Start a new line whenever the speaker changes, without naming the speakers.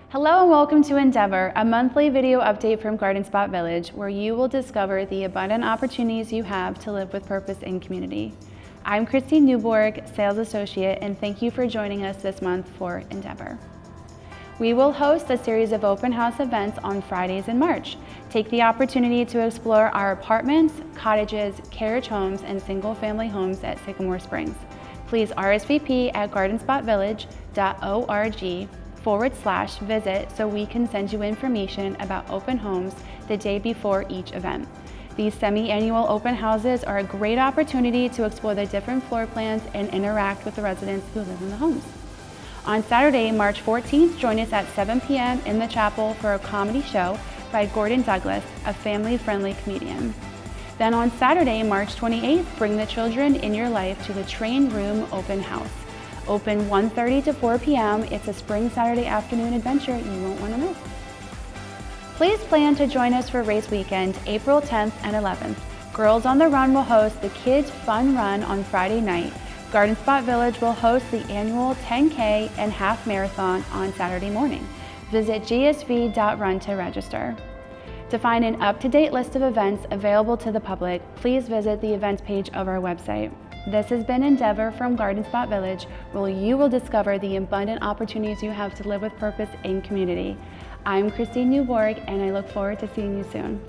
Hello and welcome to Endeavor, a monthly video update from Garden Spot Village, where you will discover the abundant opportunities you have to live with purpose in community. I'm Kristy Newborg, Sales Associate, and thank you for joining us this month for Endeavor. We will host a series of open house events on Fridays in March. Take the opportunity to explore our apartments, cottages, carriage homes, and single-family homes at Sycamore Springs. Please RSVP at gardenspotvillage.org/visit so we can send you information about open homes the day before each event. These semi-annual open houses are a great opportunity to explore the different floor plans and interact with the residents who live in the homes. On Saturday, March 14th, join us at 7 p.m. in the chapel for a comedy show by Gordon Douglas, a family-friendly comedian. Then on Saturday, March 28th, bring the children in your life to the Train Room Open House. Open 1:30 to 4 p.m. It's a spring Saturday afternoon adventure you won't want to miss. Please plan to join us for race weekend, April 10th and 11th. Girls on the Run will host the Kids Fun Run on Friday night. Garden Spot Village will host the annual 10K and half marathon on Saturday morning. Visit gsv.run to register. To find an up-to-date list of events available to the public, please visit the events page of our website. This has been Endeavor from Garden Spot Village, where you will discover the abundant opportunities you have to live with purpose in community. I'm Kristy Newborg, and I look forward to seeing you soon.